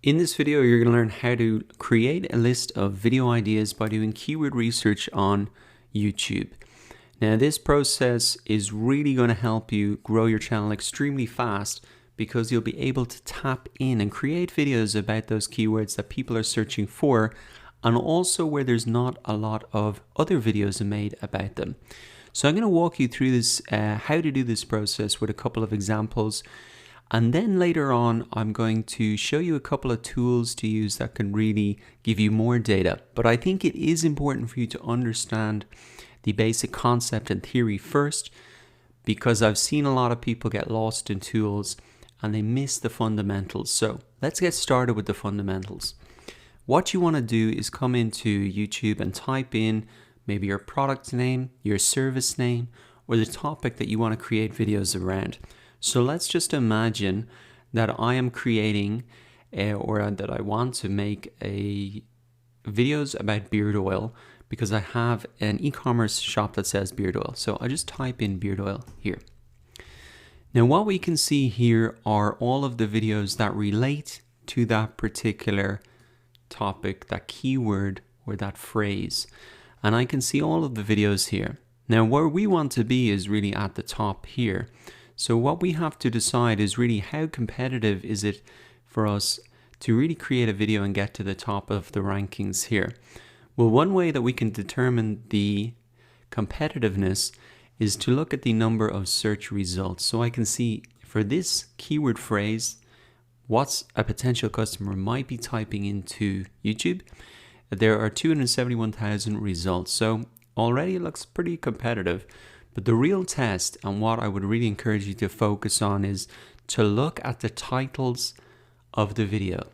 In this video, you're going to learn how to create a list of video ideas by doing keyword research on YouTube. Now, this process is really going to help you grow your channel extremely fast because you'll be able to tap in and create videos about those keywords that people are searching for, and also where there's not a lot of other videos made about them. So I'm going to walk you through this, how to do this process with a couple of examples. And then later on, I'm going to show you a couple of tools to use that can really give you more data. But I think it is important for you to understand the basic concept and theory first, because I've seen a lot of people get lost in tools and they miss the fundamentals. So let's get started with the fundamentals. What you want to do is come into YouTube and type in maybe your product name, your service name, or the topic that you want to create videos around. So let's just imagine that I am creating or that I want to make videos about beard oil because I have an e-commerce shop that says beard oil. So I just type in beard oil here. Now what we can see here are all of the videos that relate to that particular topic, that keyword or that phrase. And I can see all of the videos here. Now where we want to be is really at the top here. So what we have to decide is really how competitive is it for us to really create a video and get to the top of the rankings here. Well, one way that we can determine the competitiveness is to look at the number of search results. So I can see for this keyword phrase, what a potential customer might be typing into YouTube. There are 271,000 results. So already it looks pretty competitive. But the real test, and what I would really encourage you to focus on, is to look at the titles of the video.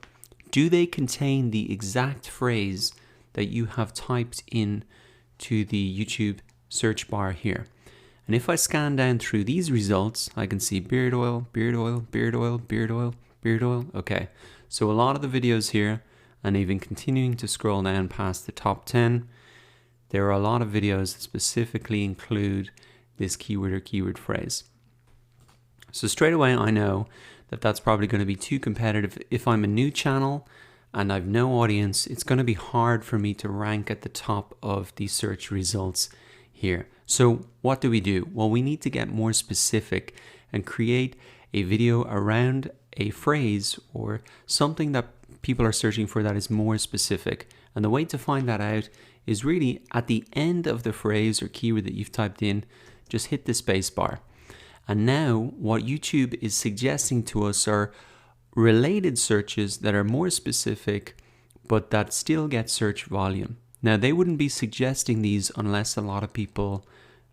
Do they contain the exact phrase that you have typed in to the YouTube search bar here? And if I scan down through these results, I can see beard oil, beard oil, beard oil, beard oil, beard oil. Okay, so a lot of the videos here, and even continuing to scroll down past the top 10, there are a lot of videos that specifically include this keyword or keyword phrase. So straight away I know that that's probably going to be too competitive. If I'm a new channel and I've no audience, it's going to be hard for me to rank at the top of the search results here. So what do we do? Well, we need to get more specific and create a video around a phrase or something that people are searching for that is more specific. And the way to find that out is really at the end of the phrase or keyword that you've typed in, just hit the space bar. And now what YouTube is suggesting to us are related searches that are more specific, but that still get search volume. Now they wouldn't be suggesting these unless a lot of people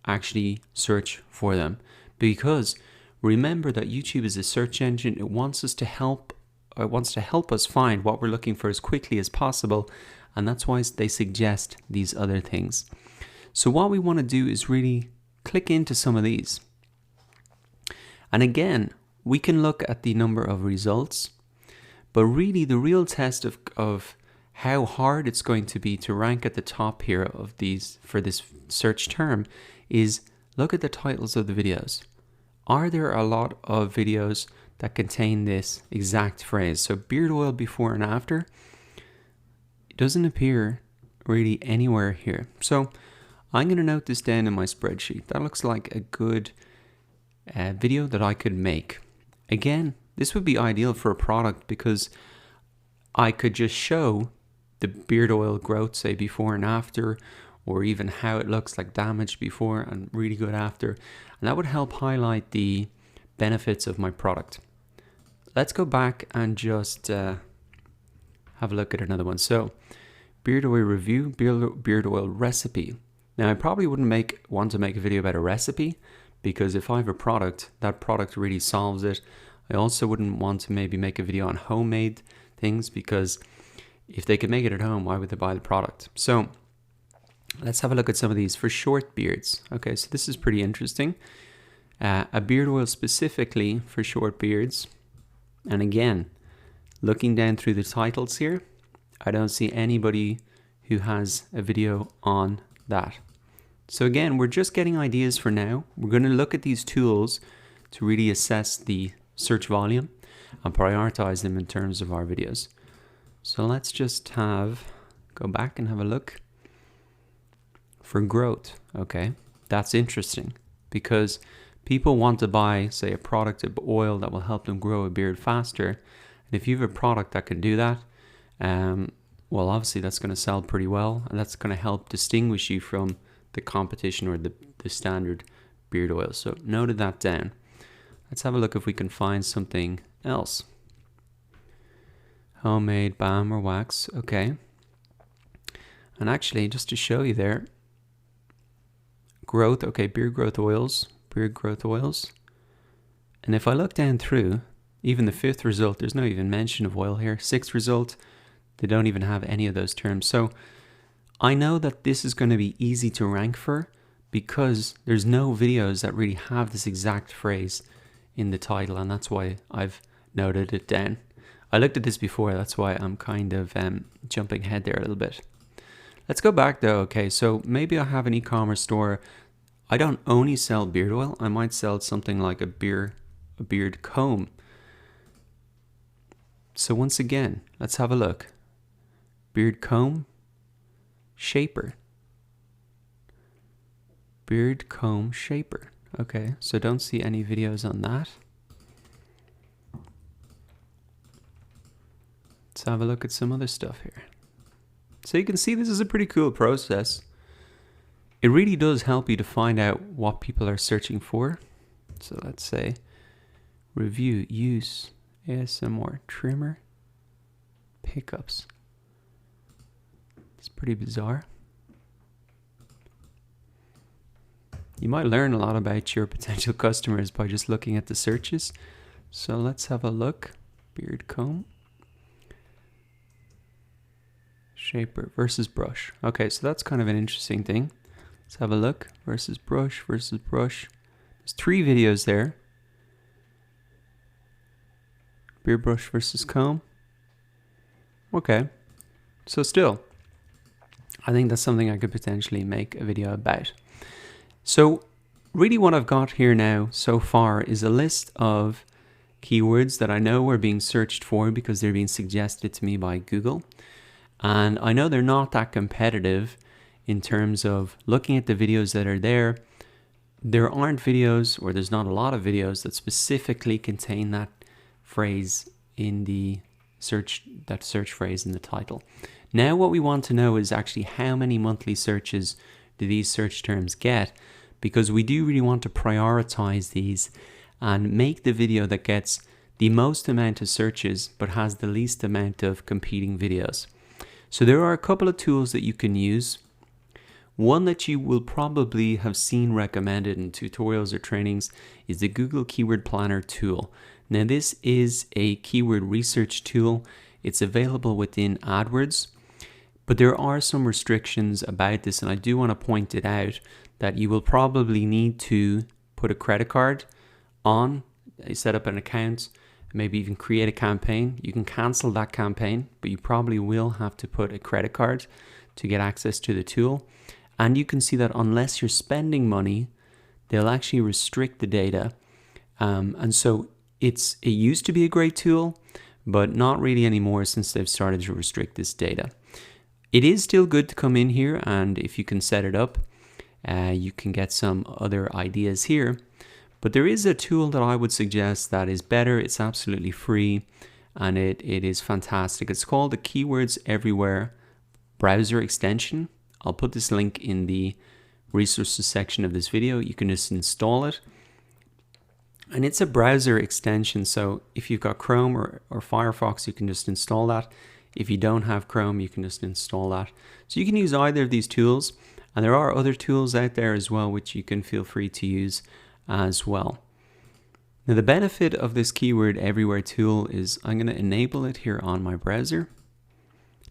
actually search for them, because remember that YouTube is a search engine. It wants us to help us find what we're looking for as quickly as possible. And that's why they suggest these other things. So what we want to do is really click into some of these. And again, we can look at the number of results, but really the real test of how hard it's going to be to rank at the top here of these for this search term is look at the titles of the videos. Are there a lot of videos that contain this exact phrase? So beard oil before and after, it doesn't appear really anywhere here. So I'm going to note this down in my spreadsheet. That looks like a good video that I could make. Again, this would be ideal for a product because I could just show the beard oil growth, say before and after, or even how it looks like damaged before and really good after. And that would help highlight the benefits of my product. Let's go back and just have a look at another one. So beard oil review, beard oil recipe. Now I probably wouldn't want to make a video about a recipe, because if I have a product, that product really solves it. I also wouldn't want to maybe make a video on homemade things, because if they could make it at home, why would they buy the product? So let's have a look at some of these for short beards. Okay, so this is pretty interesting. A beard oil specifically for short beards. And again, looking down through the titles here, I don't see anybody who has a video on that. So again, we're just getting ideas for now. We're going to look at these tools to really assess the search volume and prioritize them in terms of our videos. So let's just go back and have a look for growth. Okay, that's interesting because people want to buy, say, a product of oil that will help them grow a beard faster. And if you have a product that can do that, well, obviously that's going to sell pretty well, and that's going to help distinguish you from the competition or the standard beard oil. So noted that down. Let's have a look if we can find something else. Homemade balm or wax. Okay. And actually, just to show you there, growth. Okay, beard growth oils. And if I look down through, even the 5th result, there's no even mention of oil here. 6th result, they don't even have any of those terms. So I know that this is going to be easy to rank for because there's no videos that really have this exact phrase in the title, and that's why I've noted it down. I looked at this before, that's why I'm kind of jumping ahead there a little bit. Let's go back though. Okay, so maybe I have an e-commerce store. I don't only sell beard oil. I might sell something like a beard comb. So once again, let's have a look. Beard comb, shaper. Beard comb shaper. Okay, so don't see any videos on that. Let's have a look at some other stuff here. So you can see this is a pretty cool process. It really does help you to find out what people are searching for. So let's say review, use, ASMR, trimmer, pickups. It's pretty bizarre. You might learn a lot about your potential customers by just looking at the searches. So let's have a look. Beard comb. Shaper versus brush. Okay, so that's kind of an interesting thing. Let's have a look. Versus brush. There's 3 videos there. Beard brush versus comb. Okay. So still, I think that's something I could potentially make a video about. So really what I've got here now so far is a list of keywords that I know are being searched for because they're being suggested to me by Google. And I know they're not that competitive in terms of looking at the videos that are there. There aren't videos, or there's not a lot of videos that specifically contain that phrase in the search phrase in the title. Now what we want to know is actually how many monthly searches do these search terms get, because we do really want to prioritize these and make the video that gets the most amount of searches but has the least amount of competing videos. So there are a couple of tools that you can use. One that you will probably have seen recommended in tutorials or trainings is the Google Keyword Planner tool. Now this is a keyword research tool. It's available within AdWords, but there are some restrictions about this, and I do want to point it out that you will probably need to put a credit card on, set up an account, maybe even create a campaign. You can cancel that campaign, but you probably will have to put a credit card to get access to the tool. And you can see that unless you're spending money, they'll actually restrict the data. And so it used to be a great tool, but not really anymore since they've started to restrict this data. It is still good to come in here, and if you can set it up, you can get some other ideas here. But there is a tool that I would suggest that is better. It's absolutely free, and it is fantastic. It's called the Keywords Everywhere browser extension. I'll put this link in the resources section of this video. You can just install it. And it's a browser extension, so if you've got Chrome or Firefox, you can just install that. If you don't have Chrome, you can just install that. So you can use either of these tools, and there are other tools out there as well which you can feel free to use as well. Now the benefit of this Keyword Everywhere tool is I'm going to enable it here on my browser.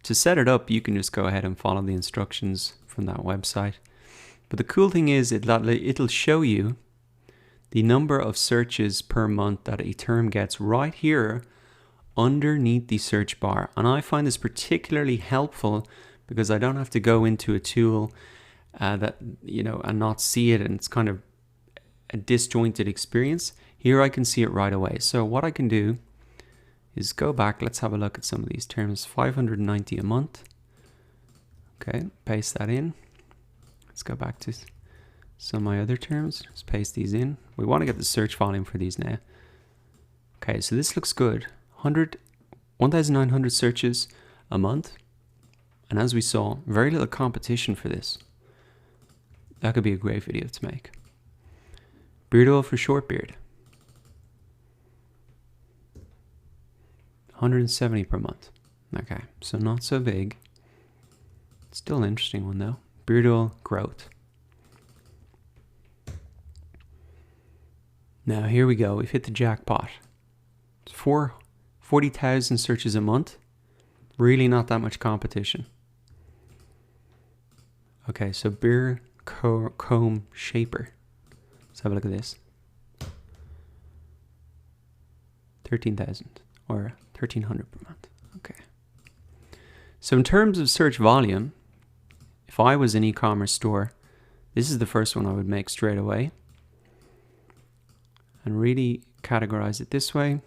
To set it up, you can just go ahead and follow the instructions from that website. But the cool thing is it'll show you the number of searches per month that a term gets right here underneath the search bar. And I find this particularly helpful because I don't have to go into a tool and not see it, and it's kind of a disjointed experience. Here I can see it right away. So what I can do is go back. Let's have a look at some of these terms. 590 a month. Okay, paste that in. Let's go back to some of my other terms. Just paste these in. We want to get the search volume for these now. Okay, so this looks good. 1,900 searches a month. And as we saw, very little competition for this. That could be a great video to make. Beard oil for short beard. 170 per month. Okay, so not so big. Still an interesting one though. Beard oil growth. Now here we go. We've hit the jackpot. It's 40,000 searches a month. Really not that much competition. Okay, so beard comb shaper. Let's have a look at this. 13,000 or 1,300 per month. Okay. So in terms of search volume, if I was an e-commerce store, this is the first one I would make straight away. And really categorize it this way.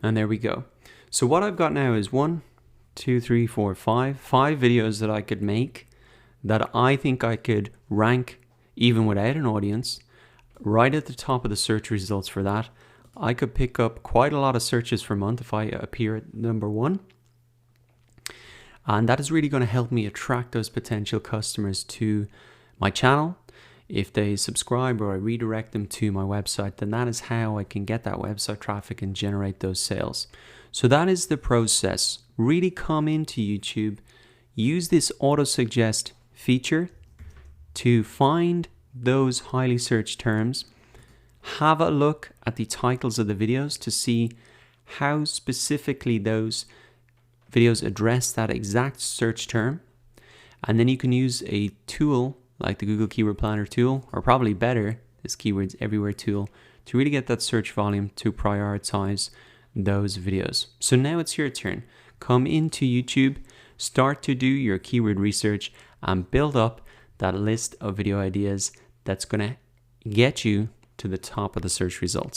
And there we go. So what I've got now is 5 videos that I could make that I think I could rank even without an audience right at the top of the search results for that. I could pick up quite a lot of searches per month if I appear at number 1. And that is really going to help me attract those potential customers to my channel. If they subscribe or I redirect them to my website, then that is how I can get that website traffic and generate those sales. So that is the process. Really come into YouTube, use this auto suggest feature to find those highly searched terms. Have a look at the titles of the videos to see how specifically those videos address that exact search term. And then you can use a tool like the Google Keyword Planner tool, or probably better, this Keywords Everywhere tool, to really get that search volume to prioritize those videos. So now it's your turn. Come into YouTube, start to do your keyword research and build up that list of video ideas that's going to get you to the top of the search results.